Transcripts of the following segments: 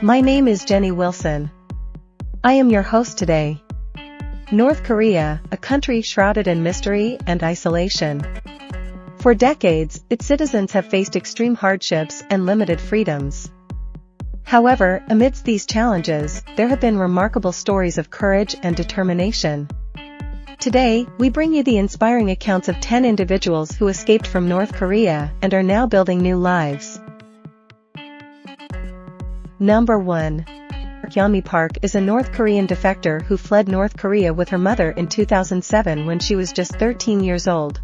My name is Jenny Wilson. I am your host today. North Korea, a country shrouded in mystery and isolation. For decades, its citizens have faced extreme hardships and limited freedoms. However, amidst these challenges, there have been remarkable stories of courage and determination. Today, we bring you the inspiring accounts of 10 individuals who escaped from North Korea and are now building new lives. Number 1. Yeonmi Park is a North Korean defector who fled North Korea with her mother in 2007 when she was just 13 years old.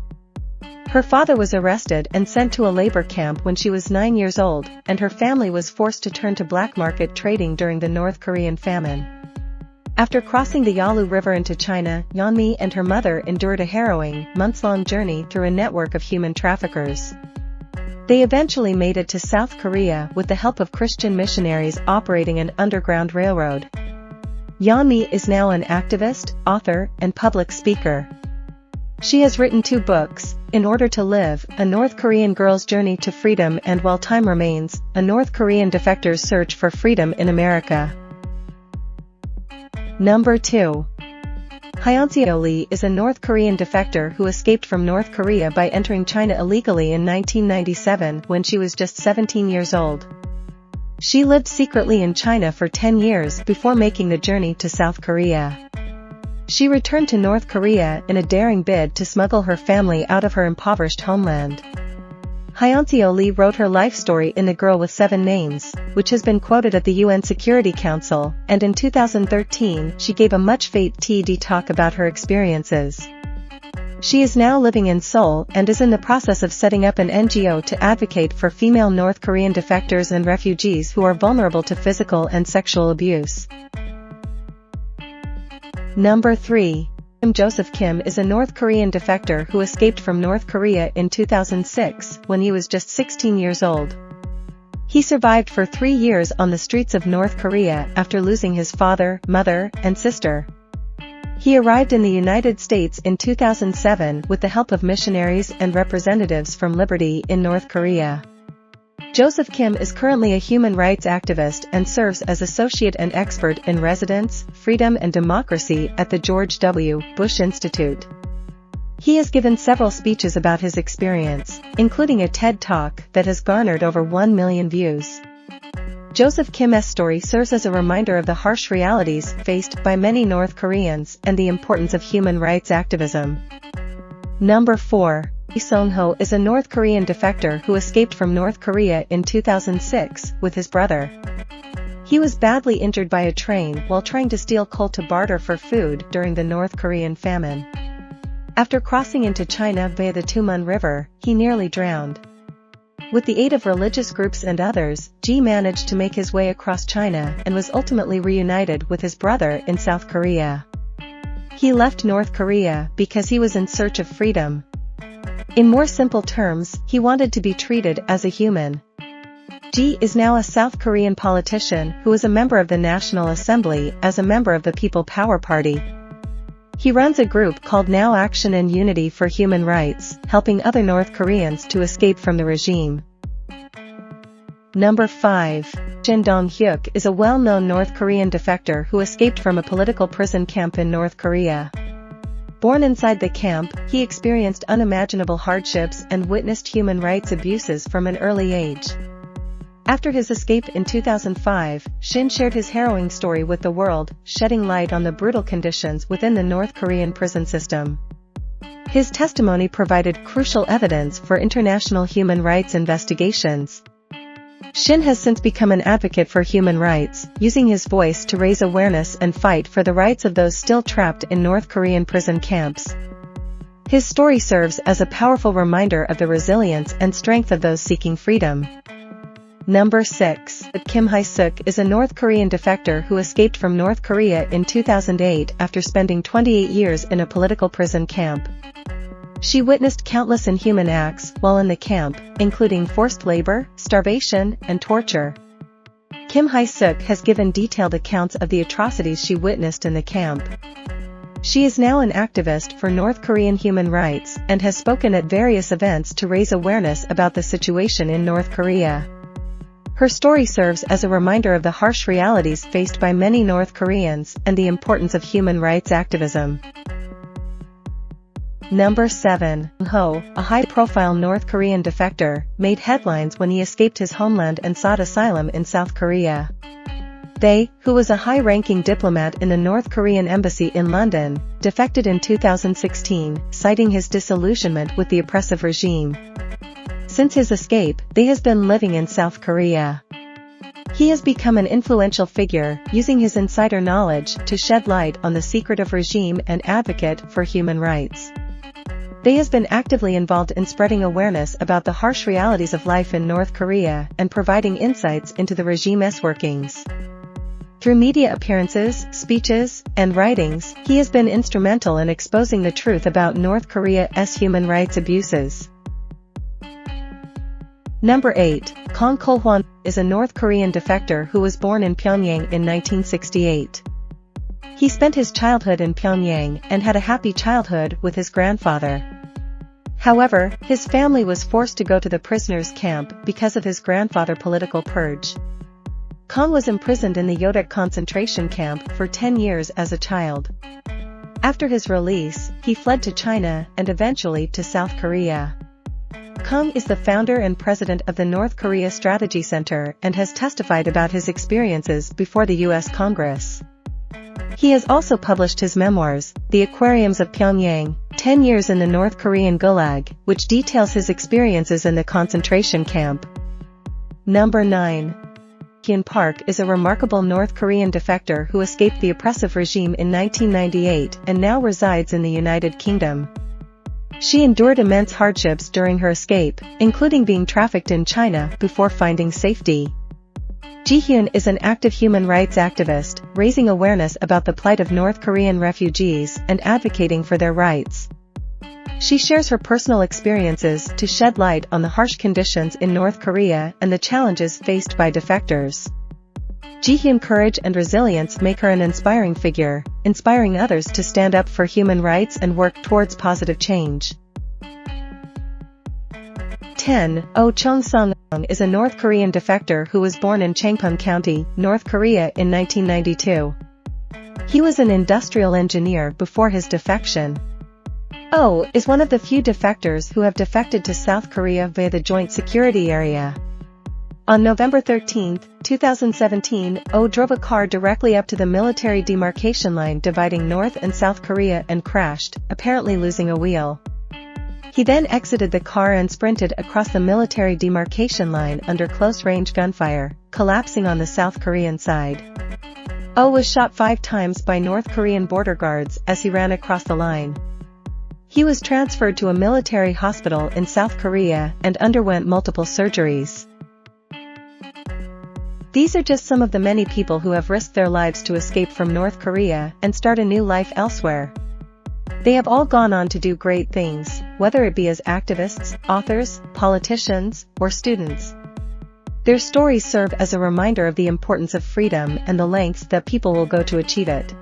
Her father was arrested and sent to a labor camp when she was 9 years old, and her family was forced to turn to black market trading during the North Korean famine. After crossing the Yalu River into China, Yeonmi and her mother endured a harrowing, months-long journey through a network of human traffickers. They eventually made it to South Korea with the help of Christian missionaries operating an underground railroad. Yeonmi is now an activist, author, and public speaker. She has written 2 books, In Order to Live, A North Korean Girl's Journey to Freedom, and While Time Remains, A North Korean Defector's Search for Freedom in America. Number 2. Hyunseo Lee is a North Korean defector who escaped from North Korea by entering China illegally in 1997 when she was just 17 years old. She lived secretly in China for 10 years before making the journey to South Korea. She returned to North Korea in a daring bid to smuggle her family out of her impoverished homeland. Hyunseo Lee wrote her life story in The Girl with 7 Names, which has been quoted at the UN Security Council, and in 2013 she gave a much-famed TED talk about her experiences. She is now living in Seoul and is in the process of setting up an NGO to advocate for female North Korean defectors and refugees who are vulnerable to physical and sexual abuse. Number 3. Joseph Kim is a North Korean defector who escaped from North Korea in 2006 when he was just 16 years old. He survived for 3 years on the streets of North Korea after losing his father, mother, and sister. He arrived in the United States in 2007 with the help of missionaries and representatives from Liberty in North Korea. Joseph Kim is currently a human rights activist and serves as associate and expert in residence, freedom and democracy at the George W. Bush Institute. He has given several speeches about his experience, including a TED Talk that has garnered over 1 million views. Joseph Kim's story serves as a reminder of the harsh realities faced by many North Koreans and the importance of human rights activism. Number 4. Lee Sung-ho is a North Korean defector who escaped from North Korea in 2006 with his brother. He was badly injured by a train while trying to steal coal to barter for food during the North Korean famine. After crossing into China via the Tumun River, he nearly drowned. With the aid of religious groups and others, Ji managed to make his way across China and was ultimately reunited with his brother in South Korea. He left North Korea because he was in search of freedom. In more simple terms, he wanted to be treated as a human. Ji is now a South Korean politician who is a member of the National Assembly as a member of the People Power Party. He runs a group called Now Action and Unity for Human Rights, helping other North Koreans to escape from the regime. Number 5. Shin Dong-hyuk is a well-known North Korean defector who escaped from a political prison camp in North Korea. Born inside the camp, he experienced unimaginable hardships and witnessed human rights abuses from an early age. After his escape in 2005, Shin shared his harrowing story with the world, shedding light on the brutal conditions within the North Korean prison system. His testimony provided crucial evidence for international human rights investigations. Shin has since become an advocate for human rights, using his voice to raise awareness and fight for the rights of those still trapped in North Korean prison camps. His story serves as a powerful reminder of the resilience and strength of those seeking freedom. Number 6. Kim Hae-suk is a North Korean defector who escaped from North Korea in 2008 after spending 28 years in a political prison camp. She witnessed countless inhuman acts while in the camp, including forced labor, starvation, and torture. Kim Hae-suk has given detailed accounts of the atrocities she witnessed in the camp. She is now an activist for North Korean human rights and has spoken at various events to raise awareness about the situation in North Korea. Her story serves as a reminder of the harsh realities faced by many North Koreans and the importance of human rights activism. Number 7. Ho, a high-profile North Korean defector, made headlines when he escaped his homeland and sought asylum in South Korea. They, who was a high-ranking diplomat in the North Korean embassy in London, defected in 2016, citing his disillusionment with the oppressive regime. Since his escape, they has been living in South Korea. He has become an influential figure, using his insider knowledge to shed light on the secretive regime and advocate for human rights. They has been actively involved in spreading awareness about the harsh realities of life in North Korea and providing insights into the regime's workings. Through media appearances, speeches, and writings, he has been instrumental in exposing the truth about North Korea's human rights abuses. Number 8. Kang Ko-hwan is a North Korean defector who was born in Pyongyang in 1968. He spent his childhood in Pyongyang and had a happy childhood with his grandfather. However, his family was forced to go to the prisoners' camp because of his grandfather's political purge. Kang was imprisoned in the Yodok concentration camp for 10 years as a child. After his release, he fled to China and eventually to South Korea. Kang is the founder and president of the North Korea Strategy Center and has testified about his experiences before the U.S. Congress. He has also published his memoirs, The Aquariums of Pyongyang, 10 Years in the North Korean Gulag, which details his experiences in the concentration camp. Number 9. Hyun Park is a remarkable North Korean defector who escaped the oppressive regime in 1998 and now resides in the United Kingdom. She endured immense hardships during her escape, including being trafficked in China before finding safety. Ji-hyun is an active human rights activist, raising awareness about the plight of North Korean refugees and advocating for their rights. She shares her personal experiences to shed light on the harsh conditions in North Korea and the challenges faced by defectors. Ji-hyun's courage and resilience make her an inspiring figure, inspiring others to stand up for human rights and work towards positive change. 10. Oh Chung-sung is a North Korean defector who was born in Changpyeong County, North Korea in 1992. He was an industrial engineer before his defection. Oh is one of the few defectors who have defected to South Korea via the Joint Security Area. On November 13, 2017, Oh drove a car directly up to the military demarcation line dividing North and South Korea and crashed, apparently losing a wheel. He then exited the car and sprinted across the military demarcation line under close-range gunfire, collapsing on the South Korean side. Oh was shot 5 times by North Korean border guards as he ran across the line. He was transferred to a military hospital in South Korea and underwent multiple surgeries. These are just some of the many people who have risked their lives to escape from North Korea and start a new life elsewhere. They have all gone on to do great things, whether it be as activists, authors, politicians, or students. Their stories serve as a reminder of the importance of freedom and the lengths that people will go to achieve it.